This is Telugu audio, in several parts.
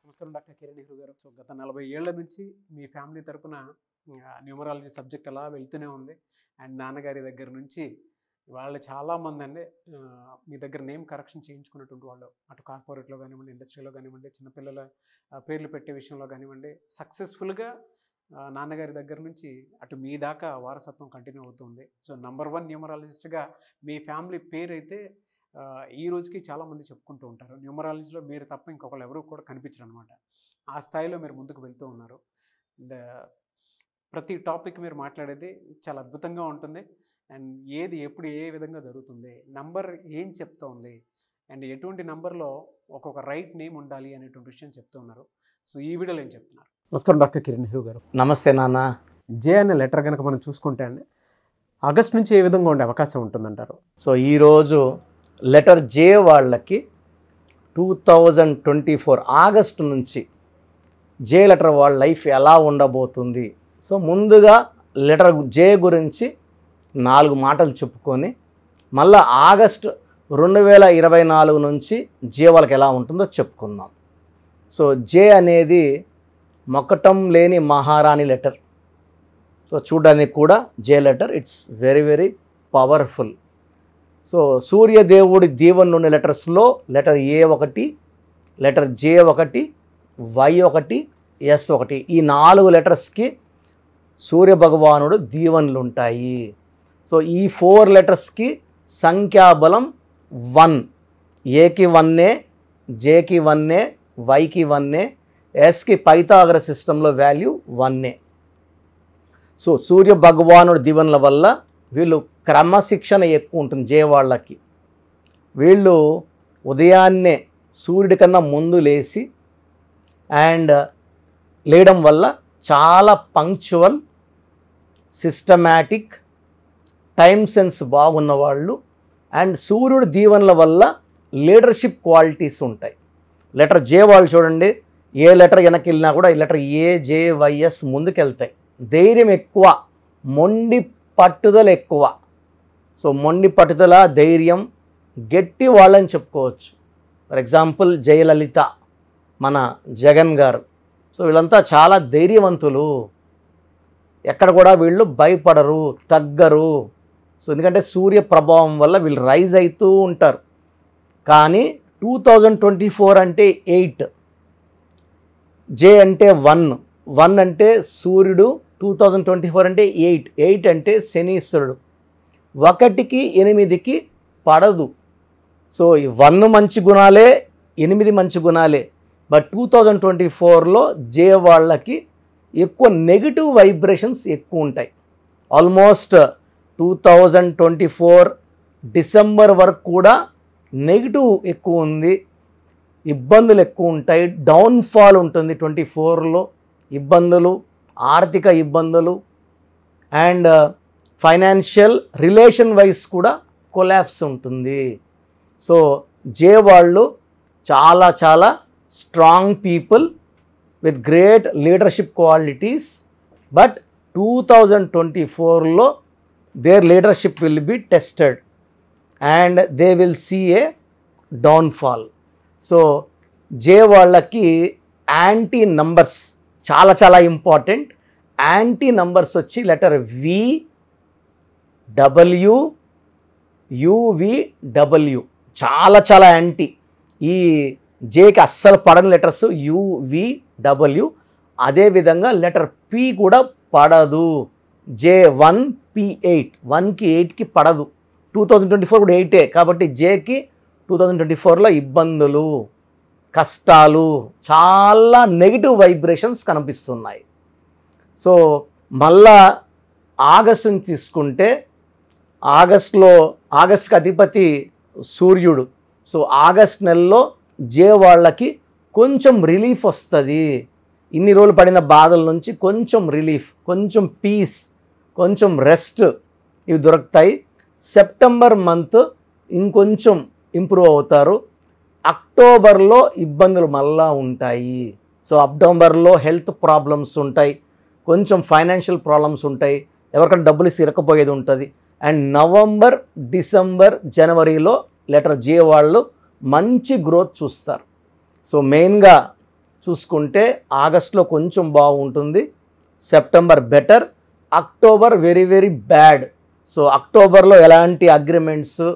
నమస్కారం డాక్టర్ కిరణ్ నెహ్రూ గారు. సో గత 40 ఏళ్ల నుంచి మీ ఫ్యామిలీ తరపున న్యూమరాలజీ సబ్జెక్ట్ అలా వెళ్తూనే ఉంది. అండ్ నాన్నగారి దగ్గర నుంచి వాళ్ళు చాలామంది అండి మీ దగ్గర నేమ్ కరెక్షన్ చేయించుకున్నటువంటి వాళ్ళు, అటు కార్పొరేట్లో కానివ్వండి, ఇండస్ట్రీలో కానివ్వండి, చిన్నపిల్లల పేర్లు పెట్టే విషయంలో కానివ్వండి, సక్సెస్ఫుల్గా నాన్నగారి దగ్గర నుంచి అటు మీ దాకా వారసత్వం కంటిన్యూ అవుతుంది. సో నంబర్ 1 న్యూమరాలజిస్ట్గా మీ ఫ్యామిలీ పేరు అయితే ఈ రోజుకి చాలామంది చెప్పుకుంటూ ఉంటారు. న్యూమరాలజీలో మీరు తప్ప ఇంకొకళ్ళు ఎవరు కూడా కనిపించరు అనమాట. ఆ స్థాయిలో మీరు ముందుకు వెళ్తూ ఉన్నారు. అండ్ ప్రతి టాపిక్ మీరు మాట్లాడేది చాలా అద్భుతంగా ఉంటుంది. అండ్ ఏది ఎప్పుడు ఏ విధంగా జరుగుతుంది, నంబర్ ఏం చెప్తోంది, అండ్ ఎటువంటి నంబర్లో ఒక్కొక్క రైట్ నేమ్ ఉండాలి అనేటువంటి విషయం చెప్తూ ఉన్నారు. సో ఈ వీడియోలో ఏం చెప్తున్నారు? నమస్కారం డాక్టర్ కిరణ్ నెహ్రూ గారు. నమస్తే నాన్న. జే అనే లెటర్ కనుక మనం చూసుకుంటే అండి ఆగస్ట్ నుంచి ఏ విధంగా ఉండే అవకాశం ఉంటుందంటారు? సో ఈరోజు లెటర్ జే వాళ్ళకి 2024 ఆగస్టు నుంచి జే లెటర్ వాళ్ళ లైఫ్ ఎలా ఉండబోతుంది. సో ముందుగా లెటర్ జే గురించి 4 మాటలు చెప్పుకొని మళ్ళీ ఆగస్టు 2024 నుంచి జే వాళ్ళకి ఎలా ఉంటుందో చెప్పుకుందాం. సో జే అనేది మొక్కటం లేని మహారాణి లెటర్. సో చూడడానికి కూడా J letter it's very very powerful. So సూర్యదేవుడి దీవెన నుండి లెటర్స్లో లెటర్ ఏ ఒకటి, లెటర్ జే ఒకటి, వై ఒకటి, ఎస్ ఒకటి, ఈ 4 లెటర్స్కి సూర్యభగవానుడు దీవెనలు ఉంటాయి. సో ఈ 4 లెటర్స్కి సంఖ్యాబలం 1. ఏకి 1, జేకి 1, వైకి 1, ఎస్కి పైథాగరస్ సిస్టంలో వాల్యూ 1. సో సూర్య భగవానుడి దీవెనల వల్ల వీళ్ళు క్రమశిక్షణ ఎక్కువ ఉంటుంది. జే వాళ్ళకి వీళ్ళు ఉదయాన్నే సూర్యుడి కన్నా ముందు లేచి అండ్ లేయడం వల్ల చాలా పంక్చువల్, సిస్టమాటిక్, టైం సెన్స్ బాగున్న వాళ్ళు. అండ్ సూర్యుడి దీవెనల వల్ల లీడర్షిప్ క్వాలిటీస్ ఉంటాయి. లెటర్ జే వాళ్ళు చూడండి, ఏ లెటర్ వెనక్కి వెళ్ళినా కూడా ఈ లెటర్ ఏ, జే, వైఎస్ ముందుకెళ్తాయి. ధైర్యం ఎక్కువ, మొండి పట్టుదల ఎక్కువ. సో మొండి పట్టుదల, ధైర్యం, గట్టి వాళ్ళని చెప్పుకోవచ్చు. ఫర్ ఎగ్జాంపుల్ జయలలిత, మన జగన్ గారు. సో వీళ్ళంతా చాలా ధైర్యవంతులు. ఎక్కడ కూడా వీళ్ళు భయపడరు, తగ్గరు. సో ఎందుకంటే సూర్య ప్రభావం వల్ల వీళ్ళు రైజ్ అవుతూ ఉంటారు. కానీ 2024 అంటే 8, జే అంటే 1 అంటే సూర్యుడు, 2024 అంటే 8 అంటే శనీశ్వరుడు. 1కి 8కి పడదు. సో 1 మంచి గుణాలే, 8 మంచి గుణాలే. బట్ 2024లో జే వాళ్ళకి ఎక్కువ నెగిటివ్ వైబ్రేషన్స్ ఎక్కువ ఉంటాయి. ఆల్మోస్ట్ 2024 డిసెంబర్ వరకు కూడా నెగిటివ్ ఎక్కువ ఉంది, ఇబ్బందులు ఎక్కువ ఉంటాయి, డౌన్ఫాల్ ఉంటుంది. 24లో ఇబ్బందులు, ఆర్థిక ఇబ్బందులు అండ్ ఫైనాన్షియల్ రిలేషన్ వైజ్ కూడా కొలాప్స్ ఉంటుంది. సో జే వాళ్ళు చాలా చాలా strong people with great leadership qualities. But 2024లో their leadership will be tested and they will see a downfall. So J వాళ్ళకి యాంటీ నంబర్స్ చాలా చాలా ఇంపార్టెంట్. యాంటీ నంబర్స్ వచ్చి లెటర్ వి, డబ్ల్యూ, యువిడబ్ల్యూ చాలా చాలా యాంటీ. ఈ జేకి అస్సలు పడని లెటర్స్ యువిడబ్ల్యూ. అదేవిధంగా లెటర్ పి కూడా పడదు. J1, P8, 1కి 8కి పడదు. 2024 కూడా 8 కాబట్టి జేకి 2024లో ఇబ్బందులు, కష్టాలు, చాలా నెగిటివ్ వైబ్రేషన్స్ కనిపిస్తున్నాయి. సో మళ్ళా ఆగస్టు నుంచి తీసుకుంటే ఆగస్టుకి అధిపతి సూర్యుడు. సో ఆగస్ట్ నెలలో జే వాళ్ళకి కొంచెం రిలీఫ్ వస్తుంది. ఇన్ని రోజులు పడిన బాధల నుంచి కొంచెం రిలీఫ్, కొంచెం పీస్, కొంచెం రెస్ట్ ఇవి దొరుకుతాయి. సెప్టెంబర్ మంత్ ఇంకొంచెం ఇంప్రూవ్ అవుతారు. అక్టోబర్లో ఇబ్బందులు మళ్ళా ఉంటాయి. సో అక్టోబర్లో హెల్త్ ప్రాబ్లమ్స్ ఉంటాయి, కొంచెం ఫైనాన్షియల్ ప్రాబ్లమ్స్ ఉంటాయి, ఎవరికైనా డబ్బులు ఇస్తే ఇరకపోయేది ఉంటుంది. అండ్ నవంబర్, డిసెంబర్, జనవరిలో లెటర్ జే వాళ్ళు మంచి గ్రోత్ చూస్తారు. సో మెయిన్గా చూసుకుంటే ఆగస్టులో కొంచెం బాగుంటుంది, September better, October very very bad. So అక్టోబర్లో ఎలాంటి అగ్రిమెంట్స్,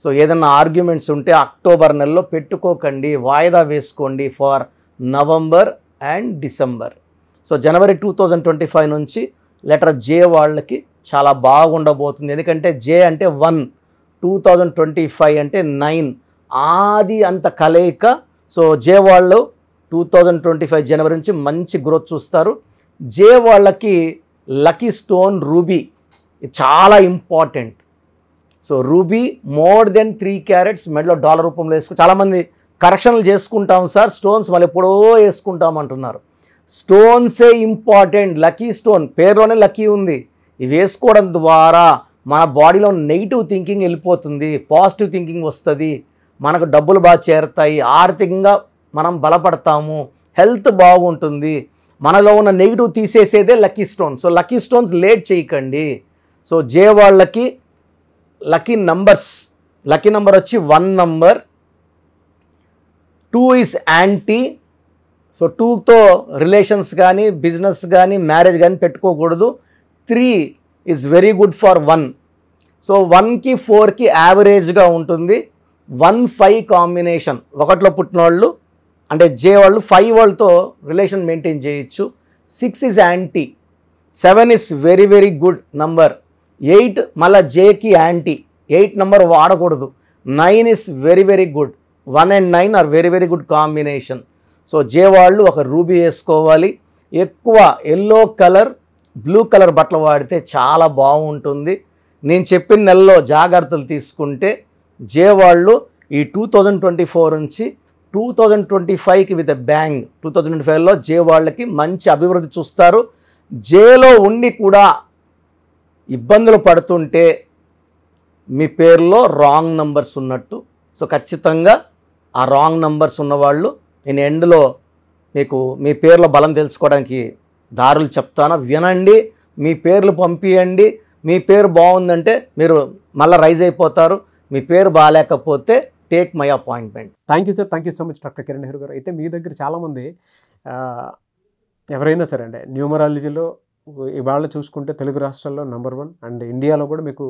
సో ఏదైనా ఆర్గ్యుమెంట్స్ ఉంటే అక్టోబర్ నెలలో పెట్టుకోకండి, వాయిదా వేసుకోండి for November and December. So జనవరి 2025 నుంచి లెటర్ జే వాళ్ళకి చాలా బాగుండబోతుంది. ఎందుకంటే జే అంటే 1, 2025 అంటే 9, ఆది అంత కలయిక. సో జే వాళ్ళు 2025 జనవరి నుంచి మంచి గ్రోత్ చూస్తారు. జే వాళ్ళకి లక్కీ స్టోన్ రూబీ చాలా important. So ruby more than 3 carats మెడలో డాలర్ రూపంలో వేసుకుని, చాలామంది కరెక్షన్లు చేసుకుంటాం సార్, స్టోన్స్ మళ్ళీ ఎప్పుడో వేసుకుంటాం అంటున్నారు. స్టోన్సే ఇంపార్టెంట్. లక్కీ స్టోన్ పేరులోనే లక్కీ ఉంది. ఇవి వేసుకోవడం ద్వారా మన బాడీలో నెగిటివ్ థింకింగ్ వెళ్ళిపోతుంది, పాజిటివ్ థింకింగ్ వస్తుంది, మనకు డబ్బులు బాగా చేరుతాయి, ఆర్థికంగా మనం బలపడతాము, హెల్త్ బాగుంటుంది. మనలో ఉన్న నెగిటివ్ తీసేసేదే lucky stone. So lucky stones late చేయకండి. సో జే వాళ్ళకి లక్కీ నంబర్స్, లక్కీ నంబర్ వచ్చి 1 నంబర్, 2 ఈజ్ యాంటీ. సో 2తో రిలేషన్స్ కానీ బిజినెస్ కానీ మ్యారేజ్ కానీ పెట్టుకోకూడదు. 3 is very good for 1. So 1కి 4కి యావరేజ్గా ఉంటుంది. 1-5 కాంబినేషన్, 1లో పుట్టిన వాళ్ళు అంటే జే వాళ్ళు 5 వాళ్ళతో రిలేషన్ మెయింటైన్ చేయొచ్చు. 6 is anti, 7 is very very good number, 8 మళ్ళీ జేకి యాంటీ, 8 నంబర్ వాడకూడదు. 9 is very very good, 1 and 9 are very very good combination. So J వాళ్ళు ఒక రూబీ వేసుకోవాలి. ఎక్కువ ఎల్లో కలర్, బ్లూ కలర్ బట్టలు వాడితే చాలా బాగుంటుంది. నేను చెప్పిన నెలలో జాగ్రత్తలు తీసుకుంటే జే వాళ్ళు ఈ 2024 నుంచి 2025కి విత్ బ్యాంగ్, 2025లో జే వాళ్ళకి మంచి అభివృద్ధి చూస్తారు. జేలో ఉండి కూడా ఇబ్బందులు పడుతుంటే మీ పేరులో రాంగ్ నంబర్స్ ఉన్నట్టు. సో ఖచ్చితంగా ఆ రాంగ్ నంబర్స్ ఉన్నవాళ్ళు, నేను ఎండ్లో మీకు మీ పేర్ల బలం తెలుసుకోవడానికి దారులు చెప్తాను, వినండి, మీ పేర్లు పంపియండి. మీ పేరు బాగుందంటే మీరు మళ్ళీ రైజ్ అయిపోతారు, మీ పేరు బాగాలేకపోతే take my appointment. Thank you sir, thank you so much doctor Kiran Nehru గారు. అయితే మీ దగ్గర చాలామంది ఎవరైనా సరే అండి న్యూమరాలజీలో ఇవాళ చూసుకుంటే తెలుగు రాష్ట్రాల్లో నెంబర్ 1 అండ్ ఇండియాలో కూడా మీకు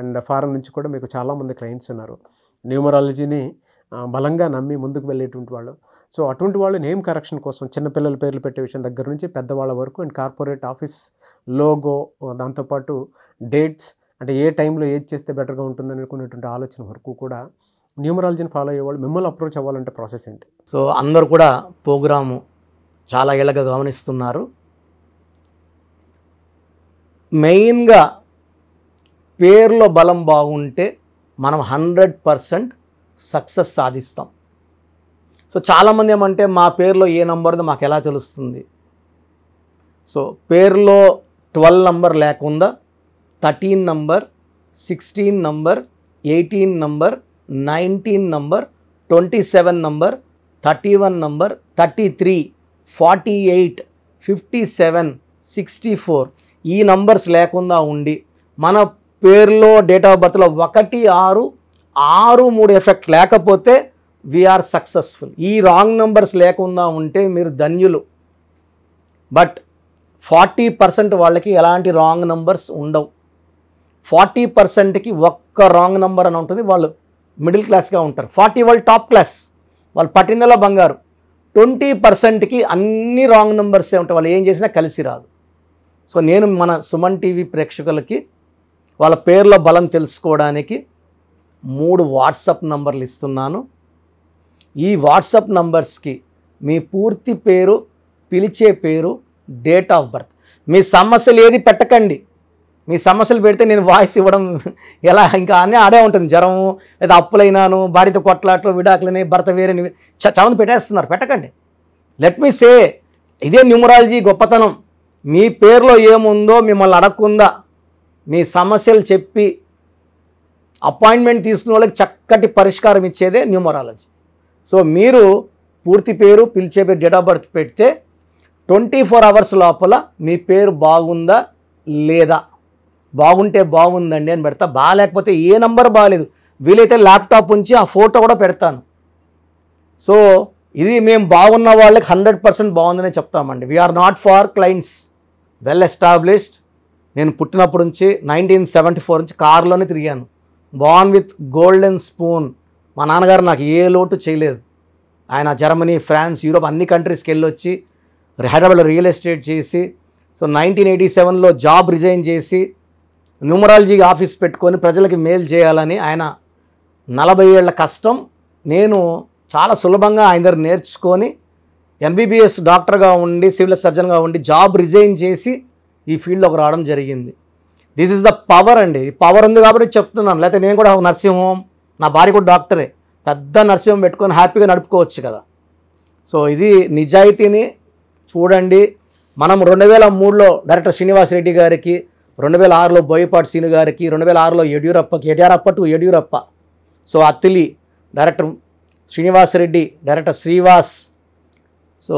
అండ్ ఫారెన్ నుంచి కూడా మీకు చాలామంది క్లయింట్స్ ఉన్నారు న్యూమరాలజీని బలంగా నమ్మి ముందుకు వెళ్ళేటువంటి వాళ్ళు. సో అటువంటి వాళ్ళు నేమ్ కరెక్షన్ కోసం చిన్నపిల్లల పేర్లు పెట్టే విషయం దగ్గర నుంచి పెద్దవాళ్ళ వరకు అండ్ కార్పొరేట్ ఆఫీస్ లోగో, దాంతోపాటు డేట్స్, అంటే ఏ టైంలో ఏది చేస్తే బెటర్గా ఉంటుందని అనుకునేటువంటి ఆలోచన వరకు కూడా న్యూమరాలజీని ఫాలో అయ్యేవాళ్ళు మిమ్మల్ని అప్రోచ్ అవ్వాలంటే ప్రాసెస్ ఏంటి? సో అందరూ కూడా ప్రోగ్రాము చాలా ఏళ్ళగా గమనిస్తున్నారు. మెయిన్గా పేర్లో బలం బాగుంటే మనం 100% సక్సెస్ సాధిస్తాం. సో చాలామంది ఏమంటే మా పేరులో ఏ నంబర్దో మాకు ఎలా తెలుస్తుంది? సో పేరులో 12 నంబర్ లేకుండా 13 number, 16 number, 18 number, 19 number, 27 number, 31 number, 33, 48, 57, 64 ఈ నంబర్స్ లేకుండా ఉండి మన పేరులో డేట్ ఆఫ్ బర్త్లో 1, 6, 6, 3 ఎఫెక్ట్ లేకపోతే వీఆర్ సక్సెస్ఫుల్. ఈ రాంగ్ నంబర్స్ లేకుండా ఉంటే మీరు ధన్యులు. బట్ 40% వాళ్ళకి ఎలాంటి రాంగ్ నంబర్స్ ఉండవు. 40%కి ఒక్క రాంగ్ నంబర్ అని ఉంటుంది, వాళ్ళు మిడిల్ క్లాస్గా ఉంటారు. 40 వాళ్ళు టాప్ క్లాస్, వాళ్ళు పట్టిందలా బంగారు. 20%కి అన్ని రాంగ్ నంబర్సే ఉంటాయి, వాళ్ళు ఏం చేసినా కలిసి రాదు. సో నేను మన సుమన్ టీవీ ప్రేక్షకులకి వాళ్ళ పేర్ల బలం తెలుసుకోవడానికి 3 వాట్సాప్ నంబర్లు ఇస్తున్నాను. ఈ వాట్సాప్ నంబర్స్కి మీ పూర్తి పేరు, పిలిచే పేరు, డేట్ ఆఫ్ బర్త్, మీ సమస్యలు ఏది పెట్టకండి. మీ సమస్యలు పెడితే నేను వాయిస్ ఇవ్వడం ఎలా ఇంకా అన్నీ ఆడే ఉంటుంది. జ్వరము, లేదా అప్పులైనాను, భార్యతో కొట్లాట్లు, విడాకులని, భర్త వేరే చాలామంది పెట్టేస్తున్నారు. పెట్టకండి. లెట్ మీ సే, ఇదే న్యూమరాలజీ గొప్పతనం. మీ పేరులో ఏముందో మిమ్మల్ని అడగకుండా మీ సమస్యలు చెప్పి అపాయింట్మెంట్ తీసుకున్న వాళ్ళకి చక్కటి పరిష్కారం ఇచ్చేదే న్యూమరాలజీ. సో మీరు పూర్తి పేరు, పిలిచే పేరు, డేట్ ఆఫ్ బర్త్ పెడితే 24 అవర్స్ లోపల మీ పేరు బాగుందా లేదా, బాగుంటే బాగుందండి అని పెడతా, బాగాలేకపోతే ఏ నంబర్ బాగాలేదు, వీలైతే ల్యాప్టాప్ ఉంచి ఆ ఫోటో కూడా పెడతాను. సో ఇది మేము బాగున్న వాళ్ళకి 100% బాగుందనే చెప్తామండి. We are not far clients, well established. నేను పుట్టినప్పటి నుంచి 1974 నుంచి కార్లోనే తిరిగాను. Born with golden spoon. మా నాన్నగారు నాకు ఏ లోటు చేయలేదు. ఆయన జర్మనీ, ఫ్రాన్స్, యూరోప్ అన్ని కంట్రీస్కి వెళ్ళొచ్చి హైదరాబాద్లో రియల్ ఎస్టేట్ చేసి, సో 1987లో జాబ్ రిజైన్ చేసి న్యూమరాలజీ ఆఫీస్ పెట్టుకొని ప్రజలకి మేలు చేయాలని ఆయన 40 ఏళ్ల కష్టం నేను చాలా సులభంగా ఆయన దగ్గర నేర్చుకొని ఎంబీబీఎస్ డాక్టర్గా ఉండి సివిల్ సర్జన్గా ఉండి జాబ్ రిజైన్ చేసి ఈ ఫీల్డ్లోకి రావడం జరిగింది. దిస్ ఈజ్ ద పవర్ అండి. పవర్ ఉంది కాబట్టి చెప్తున్నాను. లేకపోతే నేను కూడా నర్సింగ్ హోమ్, నా భార్య కూడా డాక్టరే, పెద్ద నర్సింగ్ హోమ్ పెట్టుకొని హ్యాపీగా నడుపుకోవచ్చు కదా. సో ఇది నిజాయితీని చూడండి. మనం 2003లో డైరెక్టర్ శ్రీనివాస్ రెడ్డి గారికి, 2006లో బోయపాటి సీను గారికి, 2006లో Yediyurappa, so Attili director Srinivas Reddy, director Srivas, so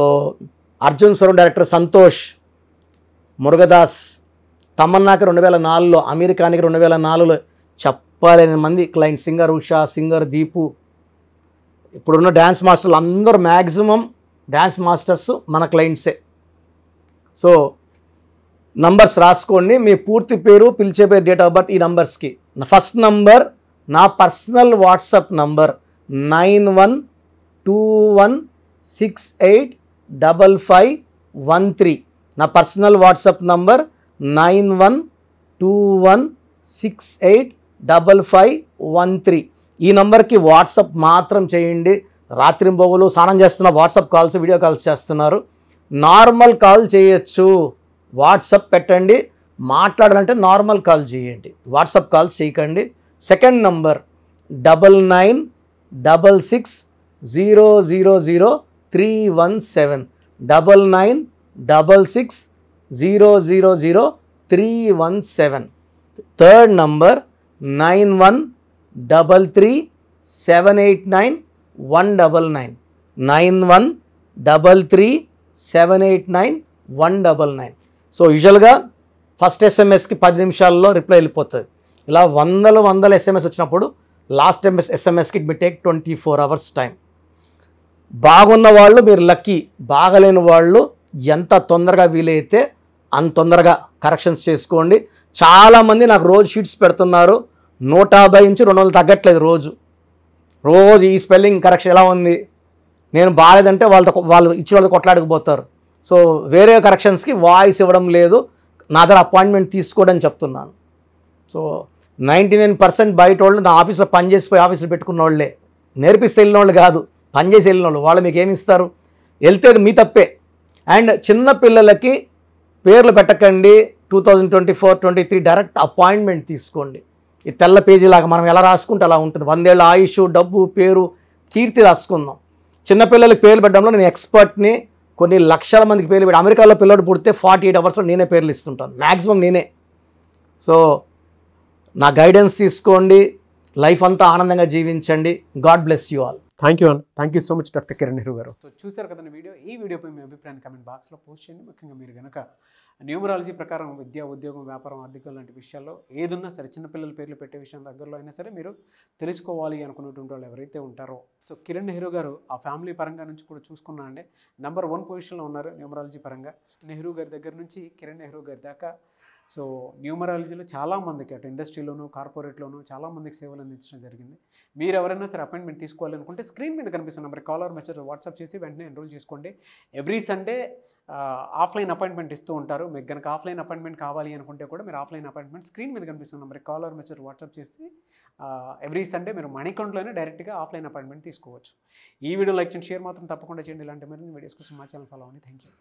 Arjun స్వరం డైరెక్టర్ సంతోష్, మురుగదాస్, తమన్నాకి 2004లో, అమెరికానికి 2004లో చెప్పలేని మంది client, singer Usha, singer Deepu, ఇప్పుడున్న డ్యాన్స్ మాస్టర్లు అందరూ మ్యాక్సిమం డ్యాన్స్ మాస్టర్స్ మన క్లయింట్సే. సో నంబర్స్ రాసుకోండి. మీ పూర్తి పేరు, పిలిచే పేరు, డేట్ ఆఫ్ బర్త్ ఈ నంబర్స్కి. ఫస్ట్ నంబర్ నా పర్సనల్ వాట్సాప్ నంబర్ 9121685513. నా పర్సనల్ వాట్సాప్ నంబర్ 9121685513. ఈ నంబర్కి వాట్సాప్ మాత్రం చేయండి. రాత్రింబొగులు స్నానం చేస్తున్న వాట్సాప్ కాల్స్, వీడియో కాల్స్ చేస్తున్నారు. నార్మల్ కాల్ చేయొచ్చు, వాట్సాప్ పెట్టండి. మాట్లాడాలంటే నార్మల్ కాల్ చేయండి, వాట్సాప్ కాల్స్ చేయకండి. Second number 9966000317, 9966000317. Third number 9133789199, 9133789199. So యూజువల్గా ఫస్ట్ ఎస్ఎంఎస్కి 10 నిమిషాల్లో రిప్లై వెళ్ళిపోతుంది. ఇలా వందల ఎస్ఎంఎస్ వచ్చినప్పుడు లాస్ట్ ఎస్ఎంఎస్కి it me take 24 hours time. బాగున్న వాళ్ళు మీరు లక్కీ, బాగలేని వాళ్ళు ఎంత తొందరగా వీలైతే అంత తొందరగా కరెక్షన్స్ చేసుకోండి. చాలామంది నాకు రోజు షీట్స్ పెడుతున్నారు, 150 నుంచి 200 తగ్గట్లేదు రోజు. ఈ స్పెల్లింగ్ కరెక్షన్ ఎలా ఉంది, నేను బాగాలేదంటే వాళ్ళు ఇచ్చిన వాళ్ళు కొట్లాడకపోతారు. సో వేరే కరెక్షన్స్కి వాయిస్ ఇవ్వడం లేదు, నా దగ్గర అపాయింట్మెంట్ తీసుకోవడం చెప్తున్నాను. సో 99% బయట వాళ్ళు నా ఆఫీస్లో పనిచేసిపోయి ఆఫీసులో పెట్టుకున్న వాళ్ళే, నేర్పిస్తే వెళ్ళిన వాళ్ళు కాదు, పనిచేసి వెళ్ళిన వాళ్ళు. వాళ్ళు మీకు ఏమి ఇస్తారు? వెళ్తే మీ తప్పే. అండ్ చిన్న పిల్లలకి పేర్లు పెట్టకండి. 2024-23 డైరెక్ట్ అపాయింట్మెంట్ తీసుకోండి. ఈ తెల్ల పేజీలాగా మనం ఎలా రాసుకుంటే అలా ఉంటుంది. 100 ఏళ్ళ ఆయుష్, డబ్బు, పేరు, కీర్తి రాసుకుందాం. చిన్నపిల్లలకి పేర్లు పెట్టడంలో నేను ఎక్స్పర్ట్ని. కొన్ని లక్షల మందికి పేర్లు పెట్టి, అమెరికాలో పిల్లడు పుడితే 48 hours నేనే పేర్లు ఇస్తుంటాను, మ్యాక్సిమం నేనే. సో నా గైడెన్స్ తీసుకోండి, లైఫ్ అంతా ఆనందంగా జీవించండి. God bless you all. Thank you అన్న, thank you so much doctor Kiran Nehru గారు. సో చూసారు కదండి వీడియో. ఈ వీడియోపై మీ అభిప్రాయాన్ని కామెంట్ బాక్స్లో పోస్ట్ చేయండి. ముఖ్యంగా మీరు కనుక న్యూమరాలజీ ప్రకారం విద్య, ఉద్యోగం, వ్యాపారం, ఆర్థికం లాంటి విషయాల్లో ఏదున్నా సరే, చిన్నపిల్లల పేర్లు పెట్టే విషయం దగ్గరలో అయినా సరే మీరు తెలుసుకోవాలి అనుకున్నటువంటి వాళ్ళు ఎవరైతే ఉంటారో, సో కిరణ్ నెహ్రూ గారు ఆ ఫ్యామిలీ పరంగా నుంచి కూడా చూసుకున్నా అండి నెంబర్ 1 పొజిషన్లో ఉన్నారు న్యూమరాలజీ పరంగా. నెహ్రూ గారి దగ్గర నుంచి కిరణ్ నెహ్రూ గారి దాకా సో న్యూమరాలజీలో చాలామందికి అటు ఇండస్ట్రీలోను, కార్పొరేట్లోను చాలామందికి సేవలు అందించడం జరిగింది. మీరు ఎవరైనా సరే అపాయింట్మెంట్ తీసుకోవాలనుకుంటే స్క్రీన్ మీద కనిపిస్తున్న number call or message WhatsApp చేసి వెంటనే ఎన్రోల్ చేసుకోండి. ఎవ్రీ సండే ఆఫ్లైన్ అపాయింట్మెంట్ ఇస్తూ ఉంటారు. మీకు కనుక ఆఫ్లైన్ అపాయింట్మెంట్ కావాలి అనుకుంటే కూడా మీరు ఆఫ్లైన్ అపాయింట్మెంట్ స్క్రీన్ మీద కనిపిస్తున్న number call or message WhatsApp చేసి ఎవ్రీ సండే మీరు మణికంట్లోనే డైరెక్ట్గా ఆఫ్లైన్ అపాయింట్మెంట్ తీసుకోవచ్చు. ఈ వీడియో లైక్ చేయండి, షేర్ మాత్రం తప్పకుండా చేయండి. ఇలాంటి మరిన్ని వీడియోస్ కోసం మా ఛానల్ ఫాలో అవ్వండి. Thank you.